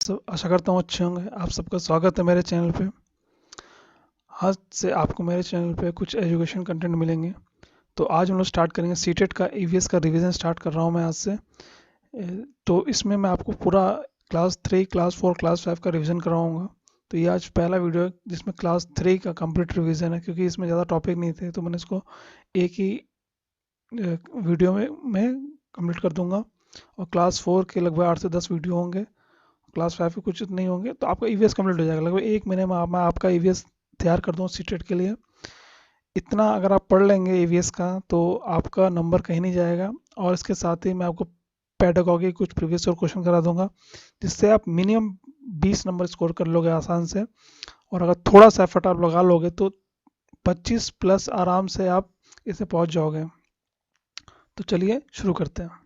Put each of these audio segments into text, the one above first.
सब आशा करता हूँ अच्छे होंगे। आप सबका स्वागत है मेरे चैनल पे। आज से आपको मेरे चैनल पे कुछ एजुकेशन कंटेंट मिलेंगे। तो आज हम लोग स्टार्ट करेंगे सीटेट का ईवीएस का रिवीजन स्टार्ट कर रहा हूँ मैं आज से। तो इसमें मैं आपको पूरा क्लास 3, क्लास 4, क्लास 5 का रिवीजन कराऊंगा। तो ये आज पहला वीडियो है जिसमें क्लास 3 का कंप्लीट रिवीजन है, क्योंकि इसमें ज़्यादा टॉपिक नहीं थे तो मैंने इसको एक ही वीडियो में मैं कंप्लीट कर दूंगा। और क्लास 4 के लगभग 8 से 10 वीडियो होंगे। क्लास 5 के कुछ नहीं होंगे, तो आपका ईवीएस कंप्लीट हो जाएगा। लगभग एक महीने में मैं आपका ईवीएस तैयार कर दूँ सीटेट के लिए। इतना अगर आप पढ़ लेंगे ईवीएस का तो आपका नंबर कहीं नहीं जाएगा। और इसके साथ ही मैं आपको पेडागॉजी कुछ प्रीवियस और क्वेश्चन करा दूंगा, जिससे आप मिनिमम 20 नंबर स्कोर कर लोगे आसान से। और अगर थोड़ा सा एफर्ट आप लगा लोगे तो 25 प्लस आराम से आप इसे पहुंच जाओगे। तो चलिए शुरू करते हैं।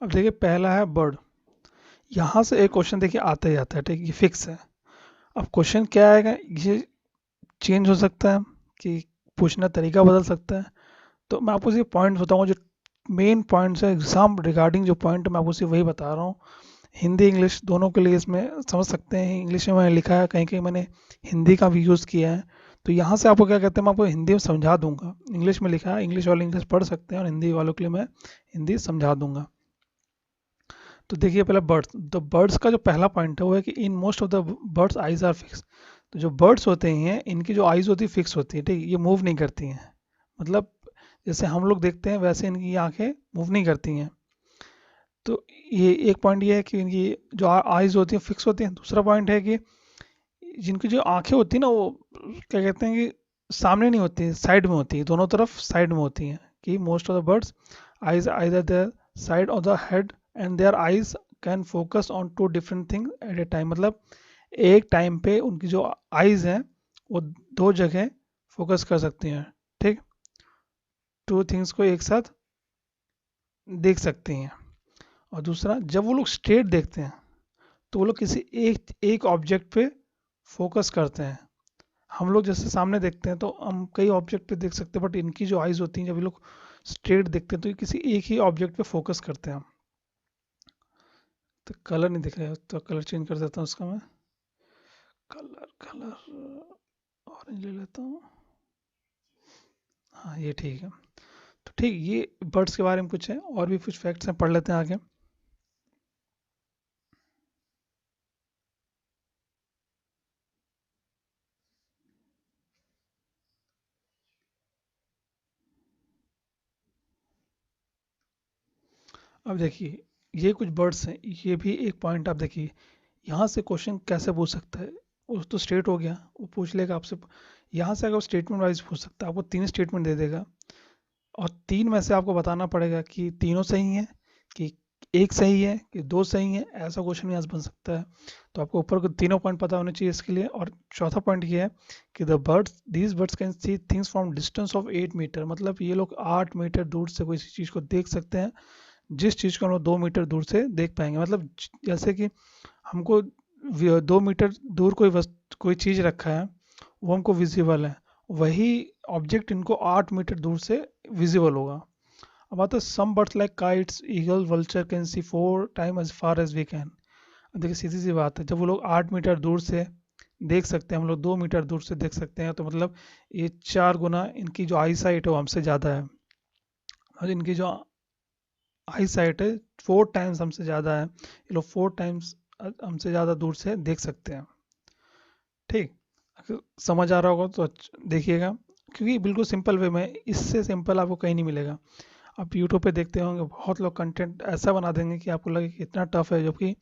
अब देखिए, पहला है बर्ड। यहाँ से एक क्वेश्चन देखिए आता ही आता है, ठीक है, ये फिक्स है। अब क्वेश्चन क्या आएगा, ये चेंज हो सकता है कि पूछना तरीका बदल सकता है। तो मैं आपको सिर्फ पॉइंट्स बताऊंगा, जो मेन पॉइंट्स है एग्जाम रिगार्डिंग, जो पॉइंट मैं आपको सिर्फ वही बता रहा हूँ। हिंदी इंग्लिश दोनों के लिए इसमें समझ सकते हैं। इंग्लिश में मैंने लिखा है, कहीं कहीं मैंने हिंदी का भी यूज़ किया है। तो यहाँ से आपको क्या कहते हैं, मैं आपको हिंदी में समझा दूंगा। इंग्लिश में लिखा है, इंग्लिश वाले इंग्लिश पढ़ सकते हैं और हिंदी वालों के लिए मैं हिंदी समझा दूंगा। तो देखिए, पहले बर्ड्स। तो बर्ड्स का जो पहला पॉइंट है वो है कि in most of the birds eyes are fix. तो जो बर्ड्स होते हैं इनकी जो आइज होती है फिक्स होती है, ठीक है, ये मूव नहीं करती हैं। मतलब जैसे हम लोग देखते हैं वैसे इनकी आंखें मूव नहीं करती हैं। तो ये एक पॉइंट ये है कि इनकी जो आइज होती हैं फिक्स होती हैं। दूसरा पॉइंट है कि जिनकी जो आंखें होती हैं ना, वो क्या कहते हैं कि सामने नहीं होती, साइड में होती है, दोनों तरफ साइड में होती हैं। कि most of the birds eyes either their side of the head and their eyes can focus on two different thing at a time. मतलब एक टाइम पे उनकी जो आइज हैं वो दो जगह फोकस कर सकती हैं, ठीक, टू थिंग्स को एक साथ देख सकती हैं। और दूसरा, जब वो लोग स्ट्रेट देखते हैं तो वो लोग किसी एक ऑब्जेक्ट पे फोकस करते हैं। हम लोग जैसे सामने देखते हैं तो हम कई ऑब्जेक्ट पे देख सकते हैं, बट इनकी जो आइज होती हैं जब ये लोग स्ट्रेट देखते हैं तो ये किसी एक ही ऑब्जेक्ट पे फोकस करते हैं। तो कलर नहीं दिख रहा है तो कलर चेंज कर देता हूँ उसका मैं। कलर कलर ऑरेंज ले लेता हूँ। हाँ, ये ठीक है। तो ठीक, ये बर्ड्स के बारे में कुछ है, और भी कुछ फैक्ट्स हैं, पढ़ लेते हैं आगे। अब देखिए, ये कुछ बर्ड्स हैं, ये भी एक पॉइंट आप देखिए। यहाँ से क्वेश्चन कैसे पूछ सकता है, वो तो स्टेट हो गया, वो पूछ लेगा आपसे। यहाँ से अगर स्टेटमेंट वाइज पूछ सकता है, आपको 3 स्टेटमेंट दे देगा। और 3 में से आपको बताना पड़ेगा कि तीनों सही हैं, कि एक सही है, कि दो सही है। ऐसा क्वेश्चन यहाँ से बन सकता है। तो आपको ऊपर को तीनों पॉइंट पता होने चाहिए इसके लिए। और चौथा पॉइंट ये है कि the birds these birds can see things from distance of 8 metre. मतलब ये लोग 8 मीटर दूर से कोई चीज़ को देख सकते हैं, जिस चीज़ को हम लोग 2 मीटर दूर से देख पाएंगे। मतलब जैसे कि हमको 2 मीटर दूर कोई चीज़ रखा है, वो हमको विजिबल है। वही ऑब्जेक्ट इनको 8 मीटर दूर से विजिबल होगा। अब आता है some birds like kites, eagle, vulture can see 4 time as far as we can. देखिए, सीधी सी बात है, जब वो लोग 8 मीटर दूर से देख सकते हैं, हम लोग 2 मीटर दूर से देख सकते हैं, तो मतलब ये 4 गुना इनकी जो आई साइट है वो हमसे ज़्यादा है। और इनकी जो आई साइट है 4 टाइम्स हमसे ज़्यादा है। ये लोग 4 टाइम्स हमसे ज़्यादा दूर से देख सकते हैं, ठीक। अगर समझ आ रहा होगा तो देखिएगा, क्योंकि बिल्कुल सिंपल वे में, इससे सिंपल आपको कहीं नहीं मिलेगा। आप यूट्यूब पे देखते होंगे बहुत लोग कंटेंट ऐसा बना देंगे कि आपको लगे कि इतना टफ है, जबकि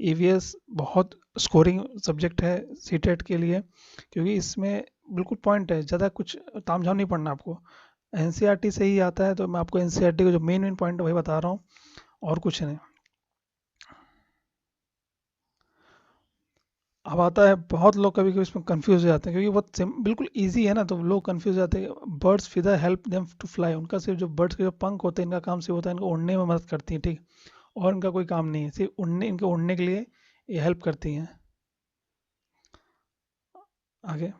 ईवीएस बहुत स्कोरिंग सब्जेक्ट है सीटेट के लिए। क्योंकि इसमें बिल्कुल पॉइंट है, ज़्यादा कुछ तामझाम नहीं पढ़ना आपको। एनसीईआरटी से ही आता है, तो मैं आपको एनसीईआरटी का जो मेन मेन पॉइंट है वही बता रहा हूँ, और कुछ नहीं। अब आता है, बहुत लोग कभी कभी इसमें कंफ्यूज हो जाते हैं, क्योंकि बहुत बिल्कुल इजी है ना, तो लोग कंफ्यूज हो जाते हैं। Birds feather help them to fly. उनका सिर्फ जो बर्ड्स के जो पंख होते हैं, इनका काम सिर्फ होता है इनको उड़ने में मदद करती हैं, ठीक। और इनका कोई काम नहीं है, सिर्फ उड़ने, इनके उड़ने के लिए ये हेल्प करती हैं। आगे।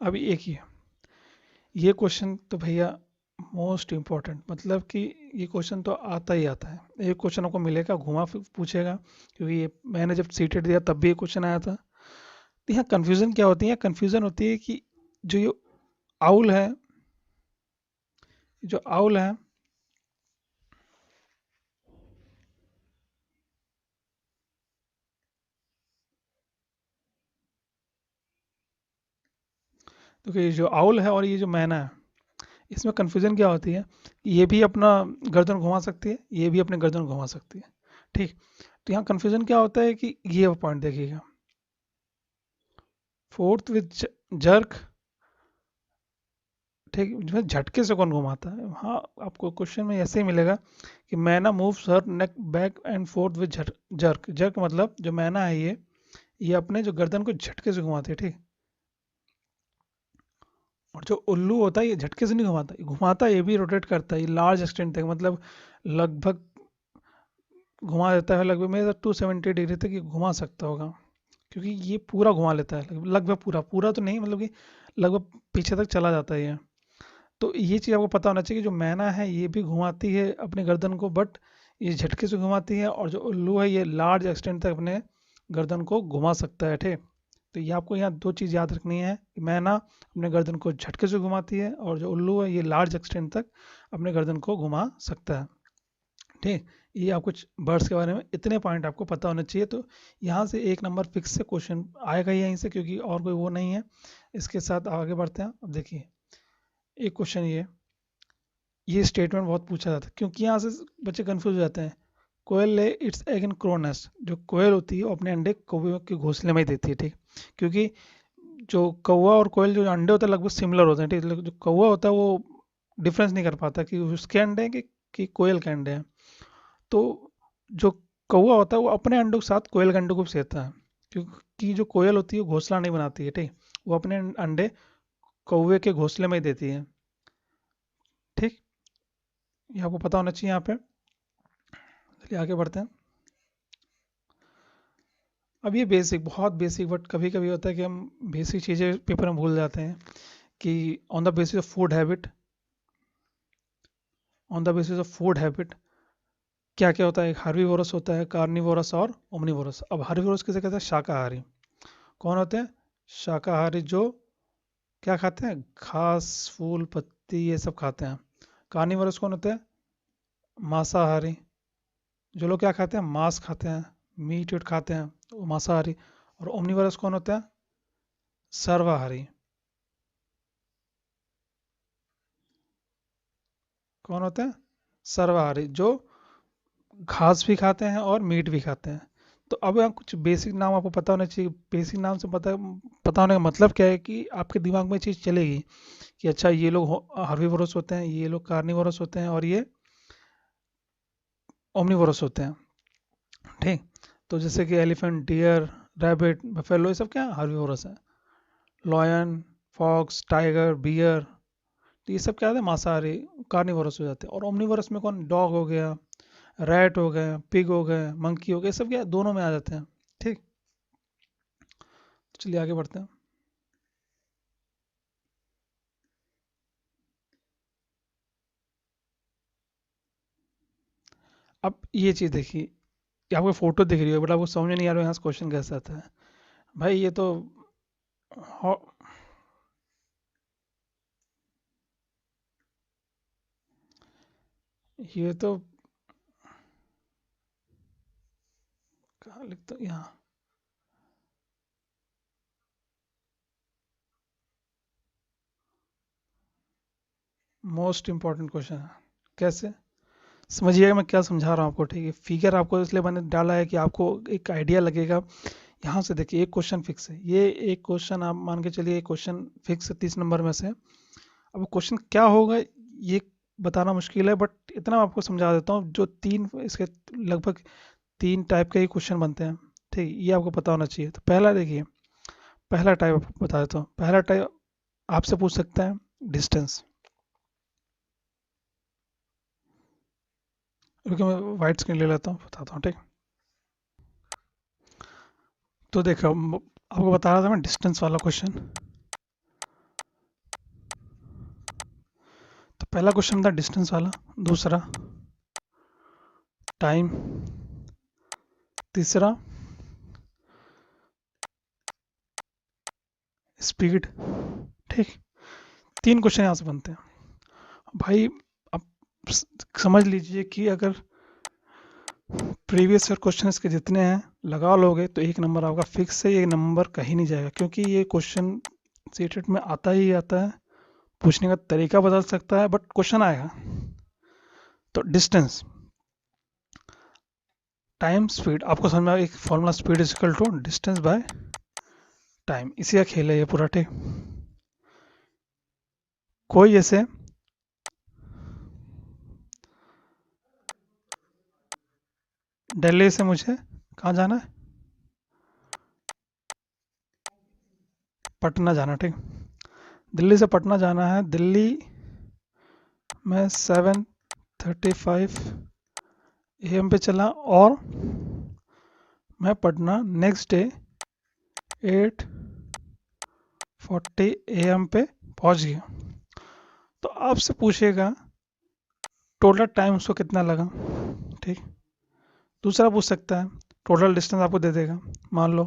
अभी एक ही है ये क्वेश्चन तो भैया मोस्ट इम्पॉर्टेंट, मतलब कि ये क्वेश्चन तो आता ही आता है। एक क्वेश्चन आपको मिलेगा घुमा पूछेगा, क्योंकि ये मैंने जब सीटेड दिया तब भी ये क्वेश्चन आया था। तो यहाँ कन्फ्यूज़न क्या होती है, कन्फ्यूज़न होती है कि जो ये आउल है, जो आउल है, तो ये जो आउल है और ये जो मैना है, इसमें कन्फ्यूज़न क्या होती है, ये भी अपना गर्दन घुमा सकती है, ये भी अपने गर्दन घुमा सकती है। ठीक, तो यहाँ कन्फ्यूज़न क्या होता है कि ये पॉइंट देखिएगा, फोर्थ विथ जर्क, ठीक, जो झटके से कौन घुमाता है। हाँ, आपको क्वेश्चन में ऐसे ही मिलेगा कि मैना moves her neck back and fourth with jerk. Jerk मतलब जो मैना है ये अपने जो गर्दन को झटके से घुमाती है, ठीक। और जो उल्लू होता है ये झटके से नहीं घुमाता, ये घुमाता है, ये भी रोटेट करता है, ये लार्ज एक्सटेंट तक, मतलब लगभग घुमा देता है, लगभग मेरे 270 डिग्री तक ये घुमा सकता होगा, क्योंकि ये पूरा घुमा लेता है, लगभग पूरा पूरा तो नहीं, मतलब कि लगभग पीछे तक चला जाता है ये। तो ये चीज़ आपको पता होना चाहिए कि जो मैना है ये भी घुमाती है अपने गर्दन को, बट ये झटके से घुमाती है, और जो उल्लू है ये लार्ज एक्सटेंट तक अपने गर्दन को घुमा सकता है, ठीक। तो ये आपको यहाँ दो चीज़ याद रखनी है कि मैना अपने गर्दन को झटके से घुमाती है, और जो उल्लू है ये लार्ज एक्सटेंट तक अपने गर्दन को घुमा सकता है, ठीक। ये आप कुछ बर्ड्स के बारे में इतने पॉइंट आपको पता होने चाहिए। तो यहाँ से एक नंबर फिक्स से क्वेश्चन आएगा ही यहीं से, क्योंकि और कोई वो नहीं है। इसके साथ आगे बढ़ते हैं। अब देखिए एक क्वेश्चन ये स्टेटमेंट बहुत पूछा जाता है, क्योंकि यहाँ से बच्चे कंफ्यूज हो जाते हैं। कोयल ले it's egg in crow nest, जो कोयल होती है वो अपने अंडे कौवे के घोंसले में ही देती है, ठीक। क्योंकि जो कौवा और कोयल जो अंडे होते हैं लगभग सिमिलर होते हैं, ठीक। लेकिन जो कौवा होता है वो डिफरेंस नहीं कर पाता कि उसके अंडे हैं कि कोयल के अंडे हैं। तो जो कौवा होता है वो अपने अंडों के साथ कोयल के अंडों को भी सेता है, क्योंकि जो कोयल होती है वो घोंसला नहीं बनाती है, ठीक। वो अपने अंडे कौवे के घोंसले में ही देती है, ठीक। ये आपको पता होना चाहिए यहाँ पे। चलिए आगे बढ़ते हैं। अब ये बेसिक, बहुत बेसिक, बट कभी कभी होता है कि हम बेसिक चीज़ें पेपर में भूल जाते हैं कि on the basis of food habit, on the basis of food habit क्या क्या होता है। एक हार्बीवोरस होता है, कार्निवोरस और ओमनीवोरस। अब हार्बीवोरस किसे कहते हैं, शाकाहारी। कौन होते हैं, शाकाहारी, जो क्या खाते हैं, घास फूल पत्ती ये सब खाते हैं। कार्निवोरस कौन होते हैं, मांसाहारी, जो लोग क्या खाते हैं, मांस खाते हैं, मीट वीट खाते हैं, वो मांसाहारी। और ओमनीवोरस कौन होता है, सर्वाहारी। कौन होते हैं, सर्वाहारी, जो घास भी खाते हैं और मीट भी खाते हैं। तो अब यहाँ कुछ बेसिक नाम आपको पता होना चाहिए। बेसिक नाम से पता होने का मतलब क्या है कि आपके दिमाग में चीज़ चलेगी कि अच्छा ये लोग हार्बीवोरस होते हैं, ये लोग कार्निवोरस होते हैं, और ये ओमनीवोरस होते हैं, ठीक। तो जैसे कि एलिफेंट, डियर, रैबिट, बफेलो, ये सब क्या हार्बीवोरस है। लॉयन, फॉक्स, टाइगर, बियर, तो ये सब क्या होता है, मांसाहारी, कार्निवोरस हो जाते हैं। और ओमनीवोरस में कौन, डॉग हो गया, रैट हो गए, पिग हो गए, मंकी हो गए, ये सब क्या दोनों में आ जाते हैं, ठीक। चलिए आगे बढ़ते हैं। अब ये चीज़ देखिए, ये आपको फोटो दिख रही है, बट आपको समझ में नहीं आ रहा है यहाँ से क्वेश्चन कैसे आता है। भाई ये तो हो- ये तो कहाँ लिखता हूँ? यहाँ मोस्ट इंपॉर्टेंट क्वेश्चन है। कैसे, समझिएगा मैं क्या समझा रहा हूँ आपको, ठीक है। फिगर आपको इसलिए मैंने डाला है कि आपको एक आइडिया लगेगा। यहाँ से देखिए एक क्वेश्चन फिक्स है, ये एक क्वेश्चन आप मान के चलिए, एक क्वेश्चन फिक्स है 30 नंबर में से। अब क्वेश्चन क्या होगा ये बताना मुश्किल है, बट इतना मैं आपको समझा देता हूँ। जो तीन इसके लगभग तीन टाइप के ही क्वेश्चन बनते हैं, ठीक, ये आपको पता होना चाहिए। तो पहला देखिए, पहला टाइप आपको बता देता हूँ। पहला टाइप आपसे पूछ सकता है डिस्टेंस। क्योंकि मैं वाइट स्क्रीन ले लेता हूँ, बताता हूँ, ठीक। तो देखो आपको बता रहा था मैं डिस्टेंस वाला क्वेश्चन। पहला क्वेश्चन था डिस्टेंस वाला, दूसरा टाइम, तीसरा स्पीड। ठीक, 3 क्वेश्चन यहाँ से बनते हैं भाई। अब समझ लीजिए कि अगर प्रीवियस ईयर क्वेश्चन के जितने हैं लगा लोगे तो 1 नंबर आपका फिक्स है, ये नंबर कहीं नहीं जाएगा, क्योंकि ये क्वेश्चन सीटेट में आता ही आता है। पूछने का तरीका बदल सकता है बट क्वेश्चन आएगा। तो डिस्टेंस, टाइम, स्पीड, आपको समझ में एक formula, speed is equal to distance by time, इसी का खेल है ये पूरा। ठीक, कोई ऐसे दिल्ली से मुझे कहाँ जाना है, पटना जाना। ठीक, दिल्ली से पटना जाना है, दिल्ली में 7:35 AM पे चला और मैं पटना नेक्स्ट डे 8:40 AM पे पहुंच गया। तो आपसे पूछेगा टोटल टाइम उसको कितना लगा। ठीक, दूसरा पूछ सकता है टोटल डिस्टेंस आपको दे देगा, मान लो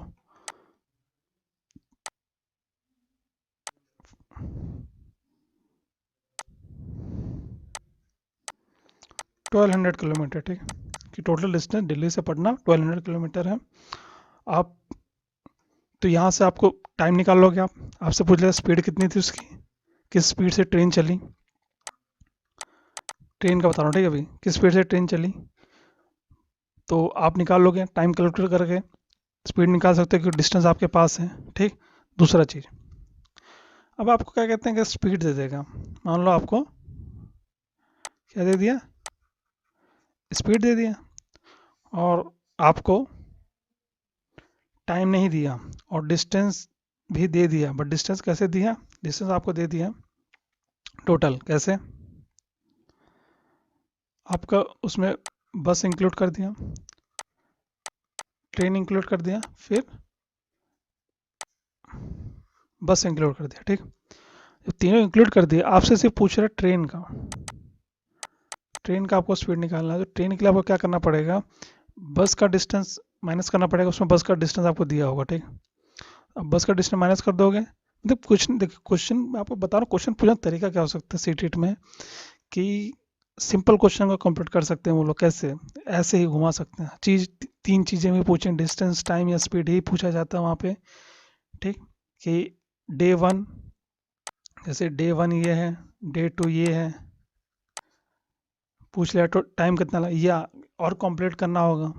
1200 किलोमीटर। ठीक, कि टोटल डिस्टेंस दिल्ली से पटना 1200 किलोमीटर है। आप तो यहाँ से आपको टाइम निकाल लोगे, आप आपसे पूछ लेगा स्पीड कितनी थी उसकी, किस स्पीड से ट्रेन चली, ट्रेन का बता रहा हूँ। ठीक है, अभी किस स्पीड से ट्रेन चली, तो आप निकाल लोगे टाइम कैलकुलेट करके, स्पीड निकाल सकते हो क्योंकि डिस्टेंस आपके पास है। ठीक, दूसरा चीज़, अब आपको क्या कहते हैं कि स्पीड दे देगा, मान लो आपको क्या दे दिया, स्पीड दे दिया, और आपको टाइम नहीं दिया और डिस्टेंस भी दे दिया। बट डिस्टेंस कैसे दिया, डिस्टेंस आपको दे दिया टोटल, कैसे, आपका उसमें बस इंक्लूड कर दिया, ट्रेन इंक्लूड कर दिया, फिर बस इंक्लूड कर दिया। ठीक, जब तीनों इंक्लूड कर दिया, आपसे सिर्फ पूछ रहा है ट्रेन का, ट्रेन का आपको स्पीड निकालना है। तो ट्रेन के लिए आपको क्या करना पड़ेगा, बस का डिस्टेंस माइनस करना पड़ेगा, उसमें बस का डिस्टेंस आपको दिया होगा। ठीक, अब बस का डिस्टेंस माइनस कर दोगे, मतलब क्वेश्चन देखिए, क्वेश्चन मैं आपको बता रहा हूँ, क्वेश्चन पूछने का तरीका क्या हो सकता है सीटेट में, कि सिंपल क्वेश्चन को कंप्लीट कर सकते हैं वो लोग, कैसे, ऐसे ही घुमा सकते हैं चीज, 3 चीजें भी पूछें, डिस्टेंस, टाइम या स्पीड ही पूछा जाता है वहाँ पे। ठीक, कि डे 1, जैसे डे 1 ये है, डे 2 ये है, पूछ लिया तो टाइम कितना लगा, या और कंप्लीट करना होगा।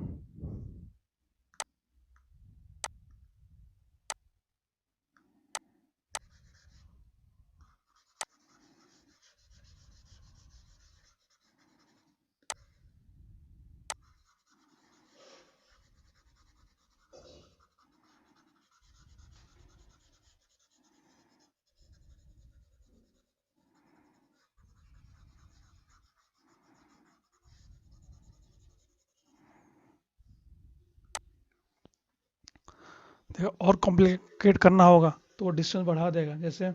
देखो और कॉम्प्लिकेट करना होगा तो वो डिस्टेंस बढ़ा देगा, जैसे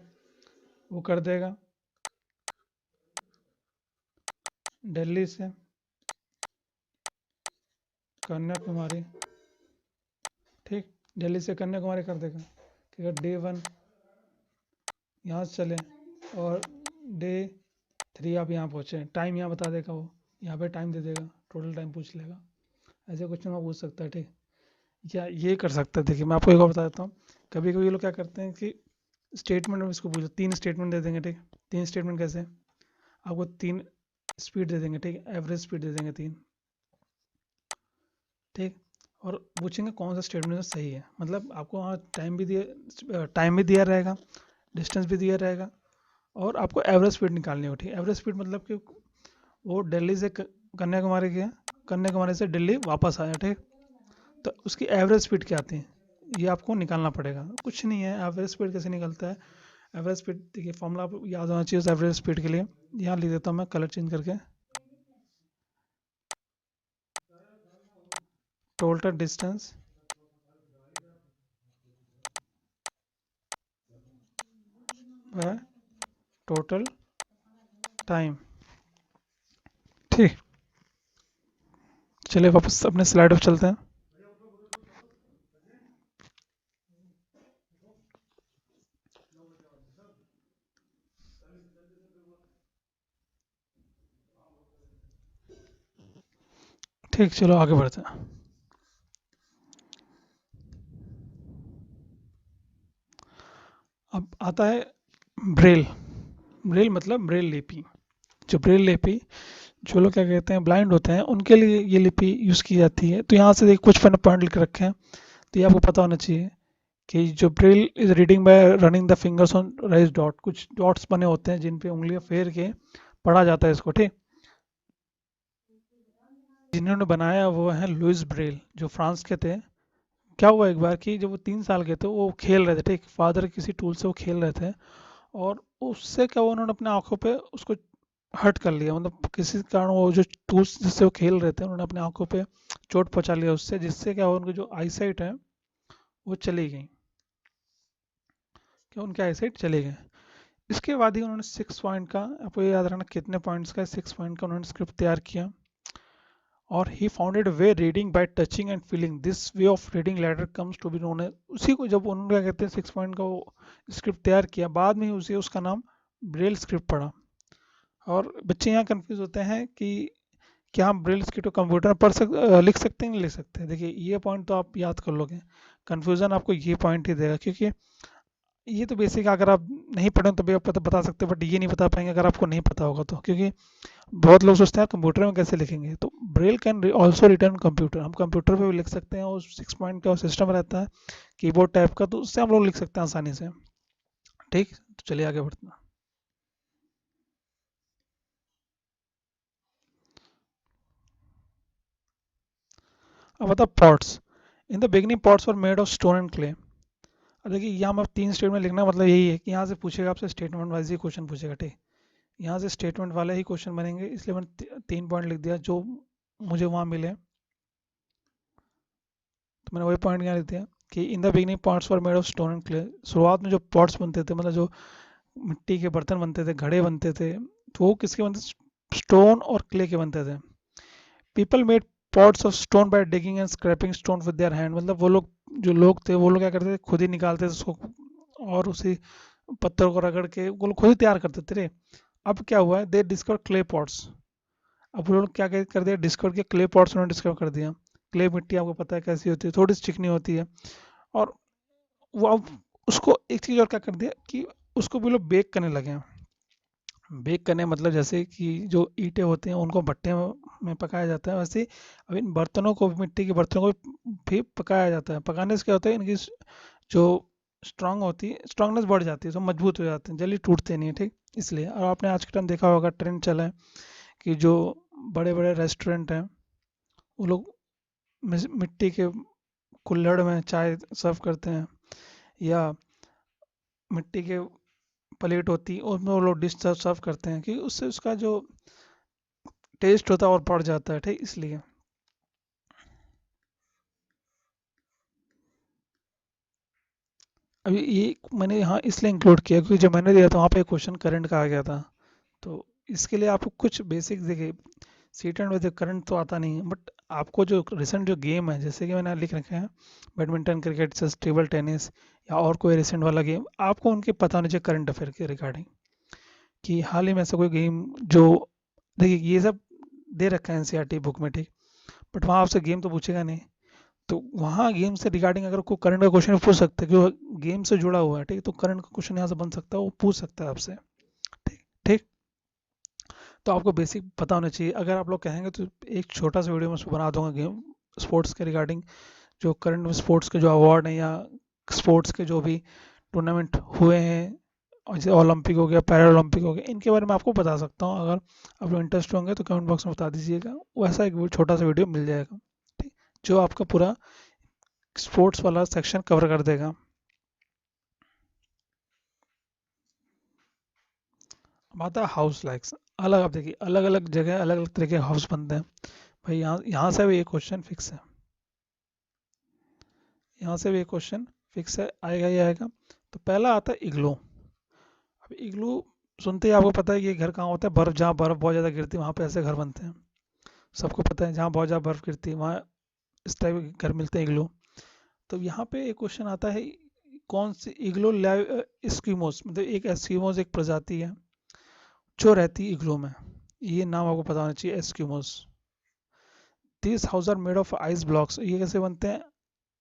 वो कर देगा दिल्ली से कन्याकुमारी। ठीक, दिल्ली से कन्याकुमारी कर देगा कि अगर डे 1 यहाँ से चले और डे 3 आप यहाँ पहुँचे, टाइम यहाँ बता देगा, वो यहाँ पे टाइम दे देगा, टोटल टाइम पूछ लेगा। ऐसे क्वेश्चन आप पूछ सकता है। ठीक, या ये कर सकता है, देखिए मैं आपको एक और बता देता हूँ, कभी कभी ये लोग क्या करते हैं कि स्टेटमेंट में इसको पूछो, 3 स्टेटमेंट दे देंगे। ठीक, 3 स्टेटमेंट कैसे, आपको 3 स्पीड दे देंगे। ठीक, एवरेज स्पीड दे देंगे 3। ठीक, और पूछेंगे कौन सा स्टेटमेंट सही है, मतलब आपको वहाँ टाइम भी दिया रहेगा, डिस्टेंस भी दिया रहेगा, और आपको एवरेज स्पीड निकालनी हो। ठीक, एवरेज स्पीड मतलब कि वो दिल्ली से कन्याकुमारी गया, कन्याकुमारी से दिल्ली वापस आया। ठीक, तो उसकी एवरेज स्पीड क्या आती है, ये आपको निकालना पड़ेगा। कुछ नहीं है, एवरेज स्पीड कैसे निकलता है, एवरेज स्पीड देखिए फॉर्मूला आपको याद होना चाहिए एवरेज स्पीड के लिए, यहाँ लिख देता हूँ मैं कलर चेंज करके, total distance by total time. ठीक, चलिए वापस अपने स्लाइड पर चलते हैं। ठीक, चलो आगे बढ़ते हैं। अब आता है ब्रेल। ब्रेल मतलब ब्रेल लिपि। जो ब्रेल लिपि, जो लोग क्या कहते हैं ब्लाइंड होते हैं, उनके लिए ये लिपि यूज़ की जाती है। तो यहाँ से देखिए कुछ पॉइंट लिख रखे हैं, तो ये आपको पता होना चाहिए कि जो Braille is reading by running the fingers on rise dot. कुछ डॉट्स बने होते हैं जिन पे उंगलियां फेर के पढ़ा जाता है इसको। ठीक, जिन्होंने बनाया वो है लुइस ब्रेल, जो फ्रांस के थे। क्या हुआ एक बार कि जब वो 3 साल के थे, वो खेल रहे थे, ठीक, फादर किसी टूल से वो खेल रहे थे, और उससे क्या हुआ, उन्होंने अपने आंखों पे उसको हर्ट कर लिया। मतलब किसी कारण वो जो टूल्स जिससे वो खेल रहे थे, उन्होंने अपने आंखों पे चोट पहुंचा लिया उससे, जिससे क्या हुआ, उनकी जो आईसाइट है वो चली गई। क्या उनके आईसाइट चले गए। इसके बाद ही उन्होंने 6 पॉइंट का, आपको ये याद रखना कितने पॉइंट्स का, 6 पॉइंट का उन्होंने स्क्रिप्ट तैयार किया। और he founded way reading by touching and feeling, this way of reading letter comes to be known. उसी को जब उन्होंने क्या कहते हैं 6 पॉइंट का वो स्क्रिप्ट तैयार किया, बाद में ही उसे उसका नाम ब्रेल स्क्रिप्ट पड़ा। और बच्चे यहाँ कंफ्यूज होते हैं कि क्या हम ब्रेल स्क्रिप्ट को कंप्यूटर में लिख सकते हैं, नहीं लिख सकते। देखिए ये पॉइंट तो आप याद कर लोगे, कंफ्यूजन आपको ये पॉइंट ही देगा, क्योंकि ये तो बेसिक, अगर आप नहीं पढ़े तो भी आप पता बता सकते हैं, बट ये नहीं बता पाएंगे अगर आपको नहीं पता होगा तो। क्योंकि बहुत लोग सोचते हैं कंप्यूटर में कैसे लिखेंगे, तो Braille can also written computer, हम कंप्यूटर पे भी लिख सकते हैं। और 6 पॉइंट का सिस्टम रहता है कीबोर्ड टाइप का, तो उससे हम लोग लिख सकते हैं आसानी से। ठीक, तो चलिए आगे बढ़ते हैं। अब बता pots. In the beginning pots were made of stone and clay. अब देखिए यहाँ में 3 स्टेटमेंट लिखना, मतलब यही है कि यहाँ से पूछेगा आपसे, स्टेटमेंट वाइज ही क्वेश्चन पूछेगा। ठीक, यहाँ से स्टेटमेंट वाले ही क्वेश्चन बनेंगे, इसलिए मैंने 3 पॉइंट लिख दिया जो मुझे वहाँ मिले। तो मैंने वही पॉइंट यहाँ लिख दिया कि in the beginning pots were made of stone and clay. शुरुआत में जो पॉट्स बनते थे, मतलब जो मिट्टी के बर्तन बनते थे, घड़े बनते थे, तो वो किसके बनते थे, स्टोन और क्ले के बनते थे। People made pots of stone by digging and scraping stone with their hand. मतलब वो लोग, जो लोग थे, वो लोग क्या करते थे, खुद ही निकालते थे उसको, और उसी पत्थर को रगड़ के वो लोग खुद ही तैयार करते थे। अब क्या हुआ है, दे डिस्कवर क्ले पॉट्स। अब वो लोग क्या कर दिया, डिस्कवर किया क्ले पॉट्स, उन्होंने डिस्कवर कर दिया। क्ले मिट्टी आपको पता है कैसी होती है, थोड़ी सी चिकनी होती है। और वो अब उसको एक चीज़ और क्या कर दिया कि उसको भी लोग बेक करने लगे हैं। बेक करने मतलब जैसे कि जो ईंटें होती हैं उनको भट्टे में पकाया जाता है, वैसे ही अब इन बर्तनों को, मिट्टी के बर्तनों को भी पकाया जाता है। पकाने से क्या होता है, इनकी जो स्ट्रांग होती है, स्ट्रांगनेस बढ़ जाती है, तो मजबूत हो जाते हैं, जल्दी टूटते नहीं है। ठीक, इसलिए। और आपने आज के टाइम देखा होगा, ट्रेंड चला है कि जो बड़े बड़े रेस्टोरेंट हैं, वो लोग मिट्टी के कुल्हड़ में चाय सर्व करते हैं, या मिट्टी के प्लेट होती है उसमें वो लोग डिश सर्व करते हैं, कि उससे उसका जो टेस्ट होता है और बढ़ जाता है। ठीक, इसलिए। अभी ये मैंने यहाँ इसलिए इंक्लूड किया क्योंकि जब मैंने दिया था वहाँ पे क्वेश्चन करंट का आ गया था। तो इसके लिए आपको कुछ बेसिक देखिए, सीट एंड विद करंट तो आता नहीं है, बट आपको जो रिसेंट जो गेम है, जैसे कि मैंने लिख रखे हैं badminton, cricket, chess, table tennis, या और कोई रिसेंट वाला गेम, आपको उनके पता होना चाहिए करंट अफेयर के रिगार्डिंग, कि हाल ही में ऐसा कोई गेम जो, देखिए ये सब दे रखा है एनसीईआरटी बुक में, ठीक, बट वहाँ आपसे गेम तो पूछेगा नहीं। तो वहाँ गेम से रिगार्डिंग अगर कोई करंट का क्वेश्चन पूछ सकते हैं, कि वो गेम से जुड़ा हुआ है, ठीक, तो करंट का क्वेश्चन यहाँ से बन सकता है, वो पूछ सकता है आपसे। ठीक, ठीक। तो आपको बेसिक पता होना चाहिए। अगर आप लोग कहेंगे तो एक छोटा सा वीडियो मैं उसमें बना दूंगा गेम स्पोर्ट्स के रिगार्डिंग, जो करंट स्पोर्ट्स के जो अवार्ड हैं, या स्पोर्ट्स के जो भी टूर्नामेंट हुए हैं, और जैसे ओलंपिक हो गया, पैरा ओलंपिक हो गया, इनके बारे में आपको बता सकता हूँ। अगर आप लोग इंटरेस्ट होंगे तो कमेंट बॉक्स में बता दीजिएगा, वैसा एक छोटा सा वीडियो मिल जाएगा, ठीक, जो आपका पूरा स्पोर्ट्स वाला सेक्शन कवर कर देगा। अब आता है हाउस लाइक्स। अलग, आप देखिए अलग अलग जगह अलग अलग तरह के हाउस बनते हैं। भाई यहाँ यहाँ से भी एक क्वेश्चन फिक्स है, यहाँ से भी एक क्वेश्चन फिक्स है, आएगा ही आएगा। तो पहला आता है इग्लू। अब इग्लू सुनते ही आपको पता है कि ये घर कहाँ होता है, बर्फ, जहाँ बर्फ बहुत ज़्यादा गिरती है वहाँ पे ऐसे घर बनते हैं। सबको पता है जहाँ बहुत ज़्यादा बर्फ गिरती है वहाँ इस टाइप के घर मिलते हैं, इग्लू। तो यहाँ पे एक क्वेश्चन आता है, कौन सी इग्लू लाइव एस्किमोस, मतलब एक एस्किमोस एक प्रजाति है जो रहती है इग्लू में। ये नाम आपको पता होना चाहिए, Eskimos. This house are made of ice blocks. ये कैसे बनते हैं?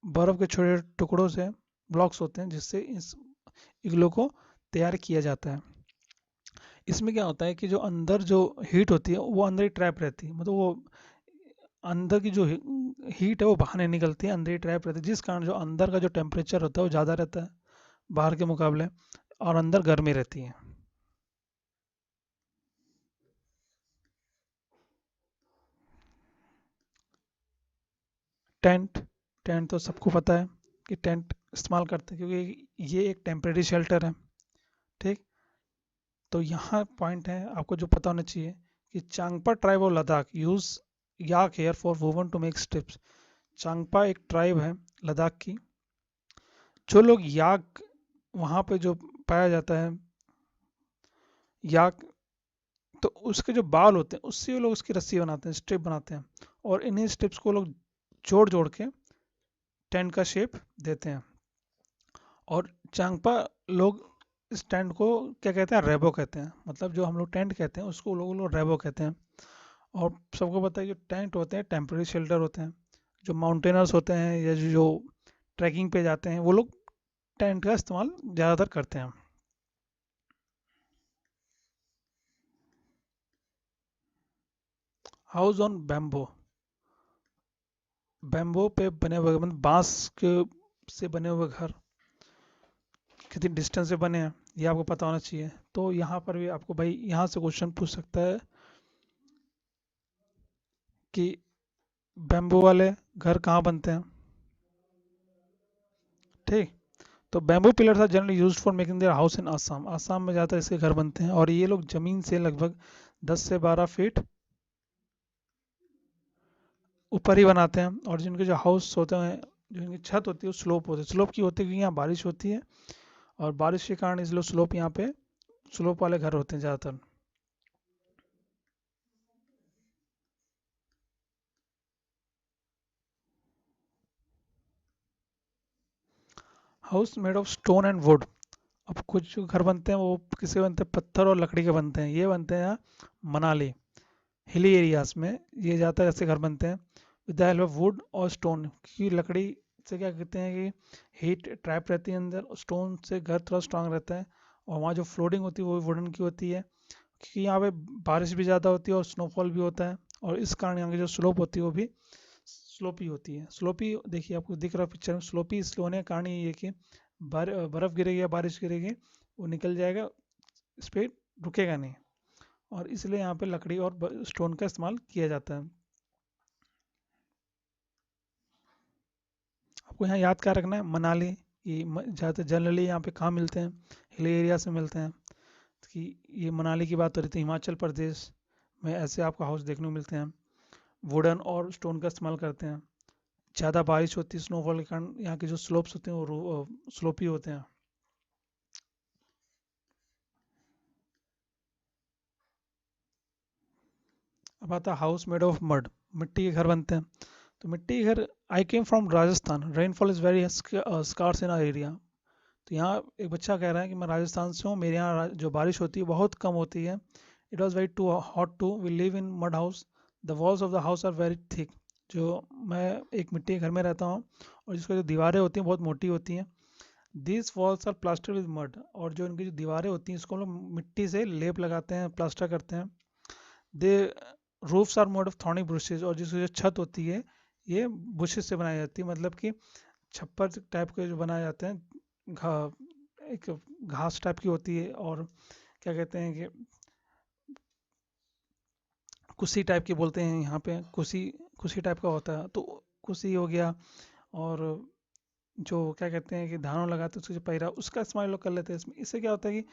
बर्फ के छोटे टुकड़ों से ब्लॉक्स होते हैं जिससे इस इग्लू को तैयार किया जाता है। इसमें क्या होता है कि जो अंदर जो हीट होती है वो अंदर ही ट्रैप रहती है, मतलब वो अंदर की जो हीट है वो बाहर नहीं निकलती है, अंदर ही ट्रैप रहती है, जिस कारण जो अंदर का जो टेम्परेचर होता है वो ज़्यादा रहता है बाहर के मुकाबले, और अंदर गर्मी रहती है। टेंट। टेंट तो सबको पता है कि टेंट इस्तेमाल करते हैं क्योंकि ये एक टेम्परेरी शेल्टर है। ठीक। तो यहाँ पॉइंट है आपको जो पता होना चाहिए कि Changpa tribe of Ladakh use yak hair for woven to make strips. Changpa एक ट्राइब है लद्दाख की, जो लोग याक वहाँ पे जो पाया जाता है याक, तो उसके जो बाल होते हैं उससे वो लोग उसकी रस्सी बनाते हैं, स्ट्रिप बनाते हैं, और इन्हीं स्ट्रिप्स को लोग जोड़ जोड़ के टेंट का शेप देते हैं। और चांगपा लोग इस टेंट को क्या कहते हैं, रेबो कहते हैं, मतलब जो हम लोग टेंट कहते हैं उसको लोग रेबो कहते हैं। और सबको पता है जो टेंट होते हैं टेम्परेरी शेल्टर होते हैं। जो माउंटेनर्स होते हैं या जो ट्रैकिंग पे जाते हैं वो लोग टेंट का इस्तेमाल ज़्यादातर करते हैं। House on bamboo. बैम्बो पे बने हुए मतलब बांस के से बने हुए घर कितनी डिस्टेंस से बने हैं ये आपको पता होना चाहिए। तो यहाँ पर भी आपको भाई यहाँ से क्वेश्चन पूछ सकता है कि बैम्बू वाले घर कहाँ बनते हैं। ठीक। तो bamboo pillars are generally used for making their house in Assam. Assam में ज़्यादातर इसके घर बनते हैं, और ये लोग ज़मीन से लगभग 10 से 12 फीट ऊपर ही बनाते हैं। और जिनके जो हाउस होते हैं, जो इनकी छत होती है वो स्लोप होती है। स्लोप की होती है क्योंकि यहाँ बारिश होती है, और बारिश के कारण इसलिए स्लोप यहाँ पे स्लोप वाले घर होते हैं ज़्यादातर। House made of stone and would. अब कुछ जो घर बनते हैं वो किसके बनते हैं, पत्थर और लकड़ी के बनते हैं। ये बनते हैं यहाँ मनाली हिली एरियाज में, ये ज़्यादातर ऐसे घर बनते हैं with the help of would और स्टोन। क्योंकि लकड़ी से क्या कहते हैं कि हीट ट्रैप रहती है अंदर, स्टोन से घर थोड़ा स्ट्रांग रहता है, और वहाँ जो फ्लोरिंग होती है वो वुडन की होती है। क्योंकि यहाँ पे बारिश भी ज़्यादा होती है और स्नोफॉल भी होता है, और इस कारण यहाँ की जो स्लोप होती है वो भी स्लोपी होती है। स्लोपी देखिए आपको दिख रहा है पिक्चर में, स्लोपी इसलिए होने का कारण ये है कि बर्फ़ गिरेगी या बारिश गिरेगी वो निकल जाएगा, इस पर रुकेगा नहीं, और इसलिए यहाँ पे लकड़ी और स्टोन का इस्तेमाल किया जाता है। आपको यहाँ याद क्या रखना है, मनाली, ये ज़्यादातर जनरली यहाँ पे कहाँ मिलते हैं, हिल एरिया से मिलते हैं। कि ये मनाली की बात हो रही थी, हिमाचल प्रदेश में ऐसे आपको हाउस देखने को मिलते हैं, वुडन और स्टोन का इस्तेमाल करते हैं। ज़्यादा बारिश होती है स्नोफॉल के कारण यहाँ के जो स्लोप्स होते हैं वो स्लोपी होते हैं। अब आता है हाउस मेड ऑफ मड। मिट्टी के घर बनते हैं। तो मिट्टी के घर, I came from Rajasthan, rainfall is very scarce in our area. तो यहाँ एक बच्चा कह रहा है कि मैं राजस्थान से हूँ, मेरे यहाँ जो बारिश होती है बहुत कम होती है। It was very too hot to we live in mud house, the walls of the house are very thick. जो मैं एक मिट्टी के घर में रहता हूँ, और जिसकी जो दीवारें होती हैं बहुत मोटी होती हैं। These walls are plaster with mud. और जो इनकी जो दीवारें होती हैं इसको हम लोग मिट्टी से लेप लगाते हैं, प्लास्टर करते हैं। The roofs are made of thorny brushes. और जिसकी जो छत होती है ये बुशेज से बनाई जाती है, मतलब कि छप्पर टाइप के जो बनाए जाते हैं, एक घास टाइप की होती है, और क्या कहते हैं कि कुसी टाइप की बोलते हैं यहाँ पे, कुसी कुसी टाइप का होता है। तो कुसी हो गया, और जो क्या कहते हैं कि धानों लगाते हैं उसका जो पैरा, उसका इस्तेमाल लोग कर लेते हैं इसमें। इससे क्या होता है कि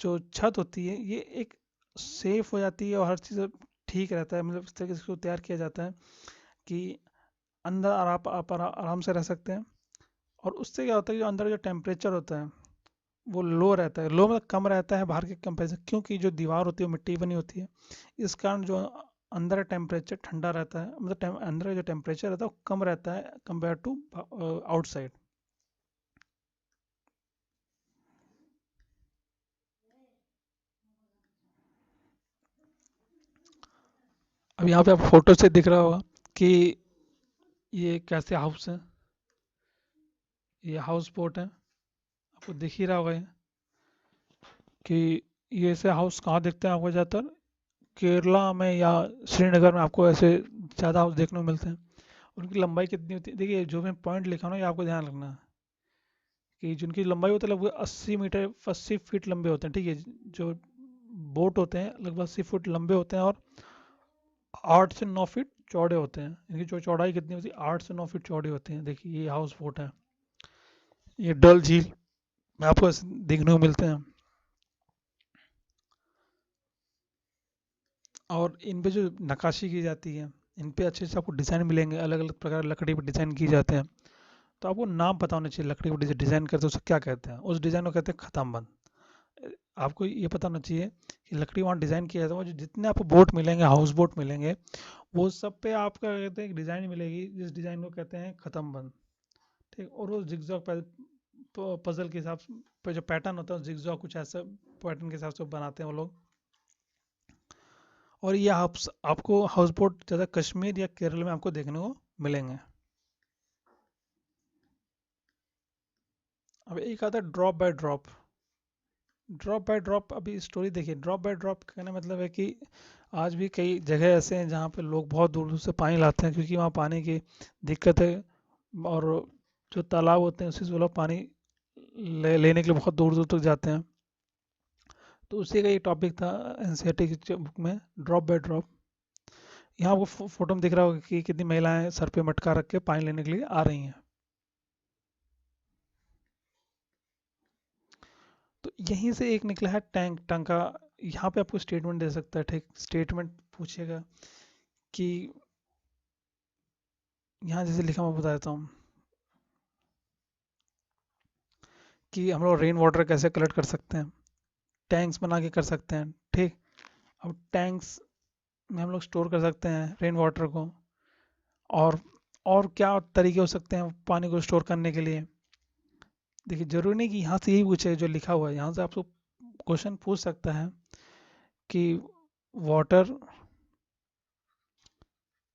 जो छत होती है ये एक सेफ हो जाती है, और हर चीज़ ठीक रहता है, मतलब इस तरीके से इसको तैयार किया जाता है कि अंदर आप आराम से रह सकते हैं। और उससे क्या होता है कि जो अंदर जो टेम्परेचर होता है वो लो रहता है, लो मतलब कम रहता है बाहर के कंपेरिजन, क्योंकि जो दीवार होती है वो मिट्टी की बनी होती है, इस कारण जो अंदर टेम्परेचर ठंडा रहता है, मतलब अंदर जो टेम्परेचर रहता है वो कम रहता है कंपेयर टू आउटसाइड। अब यहाँ पे आप फोटो से दिख रहा होगा कि ये कैसे हाउस है, ये हाउस बोट है, आपको दिख ही रहा होगा ये कि ये ऐसे हाउस कहाँ दिखते हैं आपको, ज़्यादातर केरला में या श्रीनगर में आपको ऐसे ज़्यादा हाउस देखने को मिलते हैं। उनकी लंबाई कितनी होती है, देखिए जो मैं पॉइंट लिखा हूँ ना, ये आपको ध्यान रखना है कि जिनकी लंबाई होती है लगभग 80 मीटर, 80 फीट लंबे होते हैं, ठीक है। जो बोट होते हैं लगभग 80 फुट लंबे होते हैं और 8 से 9 फीट चौड़े होते हैं। इनकी जो चौड़ाई कितनी होती है, 8 से 9 फीट चौड़ी होती है। देखिए ये हाउस बोट है, ये डल झील में आपको ऐसे देखने को मिलते हैं। और इन पे जो नक्काशी की जाती है, इन पे अच्छे से आपको डिज़ाइन मिलेंगे, अलग अलग प्रकार की लकड़ी पर डिज़ाइन किए जाते हैं। तो आपको नाम पता होना चाहिए, लकड़ी को डिज़ाइन करते हैं उसे क्या कहते हैं, उस डिज़ाइन को कहते हैं खत्म बंद। आपको ये पता होना चाहिए कि लकड़ी वहाँ डिज़ाइन किया जाता है, वो जो जितने आपको बोट मिलेंगे, हाउस बोट मिलेंगे, वो सब पे आपका कहते हैं एक डिज़ाइन मिलेगी, जिस डिज़ाइन को कहते हैं खत्म बंद, ठीक। और वो जिगजॉग पजल के हिसाब से जो पैटर्न होता है, जिगजॉग कुछ ऐसा पैटर्न के हिसाब से बनाते हैं वो लोग। और ये आपको हाउस बोट ज़्यादा कश्मीर या केरल में आपको देखने को मिलेंगे। अब एक आता है drop by drop. Drop by drop, अभी स्टोरी देखिए, ड्रॉप बाय ड्रॉप कहने मतलब है कि आज भी कई जगह ऐसे हैं जहाँ पे लोग बहुत दूर दूर से पानी लाते हैं, क्योंकि वहाँ पानी की दिक्कत है। और जो तालाब होते हैं उसी से वो लोग पानी लेने के लिए बहुत दूर दूर तक जाते हैं। तो उसी का ये टॉपिक था एनसीईआरटी की बुक में, ड्रॉप बाय ड्रॉप। यहाँ आपको फोटो में दिख रहा होगा कि कितनी महिलाएं सर पे मटका रख के पानी लेने के लिए आ रही हैं। तो यहीं से एक निकला है टैंक टंका। यहाँ पे आपको स्टेटमेंट दे सकता है, ठीक। स्टेटमेंट पूछेगा कि यहाँ जैसे लिखा मैं बता देता हूँ कि हम लोग रेन वाटर कैसे कलेक्ट कर सकते हैं, टैंक्स बना के कर सकते हैं, ठीक। अब टैंक्स में हम लोग स्टोर कर सकते हैं रेन वाटर को। और और क्या तरीके हो सकते हैं पानी को स्टोर करने के लिए। देखिए जरूरी नहीं कि यहाँ से यही पूछे जो लिखा हुआ है, यहाँ से आपको क्वेश्चन पूछ सकता है कि वाटर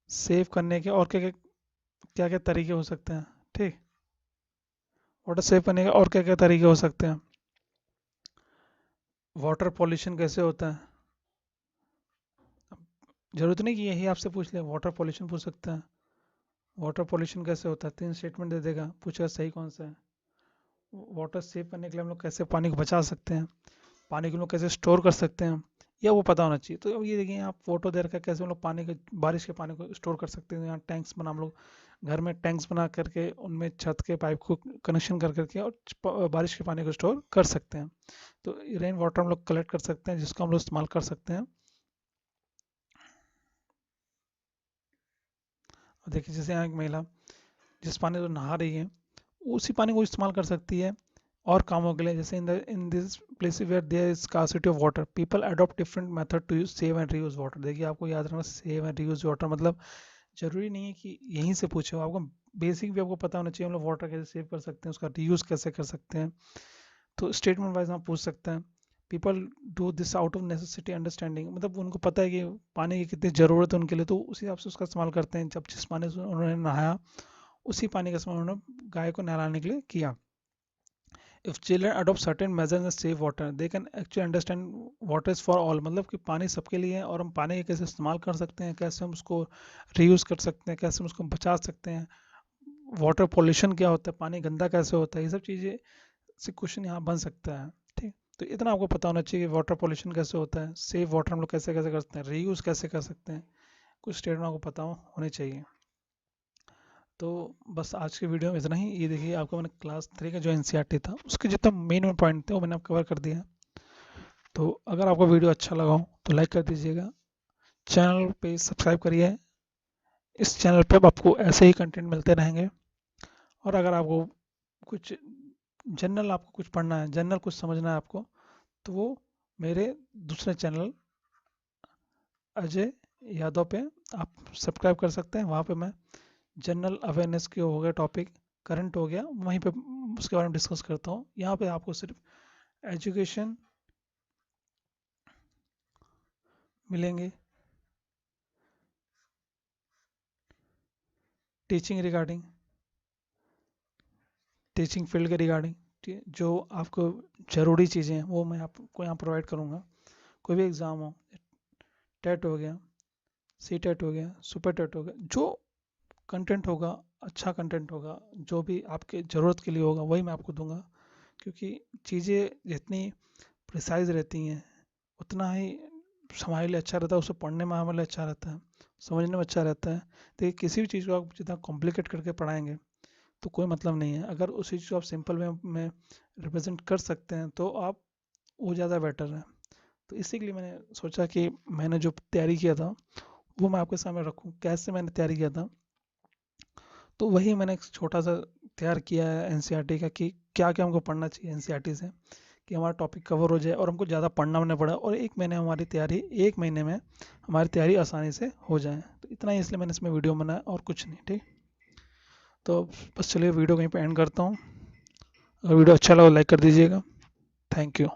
सेव करने के और क्या क्या क्या क्या तरीके हो सकते हैं, ठीक। वाटर सेव करने के और क्या क्या तरीके हो सकते हैं, वाटर पॉल्यूशन कैसे होता है। जरूरत नहीं कि यही आपसे पूछ ले, वाटर पॉल्यूशन पूछ सकता है, वाटर पॉल्यूशन कैसे होता है, 3 स्टेटमेंट दे देगा, पूछेगा सही कौन सा है। वाटर सेव करने के लिए हम लोग कैसे पानी को बचा सकते हैं, पानी को हम लोग कैसे स्टोर कर सकते हैं, या वो पता होना चाहिए। तो अब ये देखिए आप फोटो दे रखा है कैसे हम लोग पानी के, बारिश के पानी को स्टोर कर सकते हैं। यहाँ टैंक्स बना, हम लोग घर में टैंक्स बना करके उनमें छत के पाइप को कनेक्शन कर करके और बारिश के पानी को स्टोर कर सकते हैं। तो रेन वाटर हम लोग कलेक्ट कर सकते हैं, जिसको हम लोग इस्तेमाल कर सकते हैं। और देखिए जैसे यहाँ एक महिला जिस पानी से नहा रही है, उसी पानी को इस्तेमाल कर सकती है और कामों के लिए। जैसे in this place where there is scarcity of water, people adopt different method to use save and reuse water. देखिए आपको याद रखना, सेव एंड रीयूज वाटर मतलब जरूरी नहीं है कि यहीं से पूछे हो, आपको बेसिक भी आपको पता होना चाहिए हम लोग वाटर कैसे सेव कर सकते हैं, उसका रीयूज कैसे कर सकते हैं। तो स्टेटमेंट वाइज आप पूछ सकते हैं, people do this out of necessity understanding, मतलब उनको पता है कि पानी की कितनी ज़रूरत है उनके लिए, तो उसी हिसाब से उसका इस्तेमाल करते हैं। जब जिस पानी से उन्होंने नहाया, उसी पानी का इस्तेमाल उन्होंने गाय को नहलाने के लिए किया। If children adopt certain measures and save water, they can actually understand water is for all, मतलब कि पानी सबके लिए है और हम पानी का कैसे इस्तेमाल कर सकते हैं, कैसे हम उसको रीयूज कर सकते हैं, कैसे हम उसको बचा सकते हैं, वाटर पॉल्यूशन क्या होता है, पानी गंदा कैसे होता है, ये सब चीज़ें से क्वेश्चन यहाँ बन सकता है, ठीक। तो इतना आपको पता होना चाहिए कि वाटर पॉल्यूशन कैसे होता है, सेव वाटर हम लोग कैसे कैसे करते हैं, रीयूज कैसे कर सकते हैं, कुछ स्टेटमेंट आपको पता होने चाहिए। तो बस आज की वीडियो में इतना ही। ये देखिए आपको मैंने क्लास 3 का जो एनसीईआरटी था उसके जितना मेन मेन पॉइंट थे वो मैंने आप कवर कर दिया। तो अगर आपको वीडियो अच्छा लगा हो तो लाइक कर दीजिएगा, चैनल पे सब्सक्राइब करिए। इस चैनल पे अब आपको ऐसे ही कंटेंट मिलते रहेंगे। और अगर आपको कुछ जनरल आपको कुछ पढ़ना है, जनरल कुछ समझना है आपको, तो वो मेरे दूसरे चैनल अजय यादव पे आप सब्सक्राइब कर सकते हैं। वहाँ पे मैं जनरल अवेयरनेस के हो गया टॉपिक, करंट हो गया, वहीं पे उसके बारे में डिस्कस करता हूँ। यहाँ पे आपको सिर्फ एजुकेशन मिलेंगे, टीचिंग रिगार्डिंग, टीचिंग फील्ड के रिगार्डिंग, ठीक है, जो आपको ज़रूरी चीज़ें हैं वो मैं आपको यहाँ प्रोवाइड करूँगा। कोई भी एग्ज़ाम हो, टेट हो गया, सी टेट हो गया, सुपर टेट हो गया, जो कंटेंट होगा, अच्छा कंटेंट होगा, जो भी आपके ज़रूरत के लिए होगा वही मैं आपको दूंगा। क्योंकि चीज़ें जितनी प्रिसाइज रहती हैं उतना ही हमारे लिए अच्छा रहता है, उसे पढ़ने में हमारे लिए अच्छा रहता है, समझने में अच्छा रहता है। देखिए किसी भी चीज़ को आप जितना कॉम्प्लिकेट करके पढ़ाएंगे तो कोई मतलब नहीं है। अगर उसी चीज़ को आप सिंपल वे में रिप्रेजेंट कर सकते हैं तो आप वो ज़्यादा बेटर है। तो इसी के लिए मैंने सोचा कि मैंने जो तैयारी किया था वो मैं आपके सामने रखूँ, कैसे मैंने तैयारी किया था। तो वही मैंने एक छोटा सा तैयार किया है एनसीईआरटी का, कि क्या क्या हमको पढ़ना चाहिए एनसीईआरटी से, कि हमारा टॉपिक कवर हो जाए और हमको ज़्यादा पढ़ना भी ना पड़े, और एक महीने हमारी तैयारी, एक महीने में हमारी तैयारी आसानी से हो जाए। तो इतना ही, इसलिए मैंने इसमें वीडियो बनाया और कुछ नहीं। ठीक, तो बस चलिए वीडियो कहीं पे एंड करता हूँ। अगर वीडियो अच्छा लगा लाइक कर दीजिएगा। Thank you.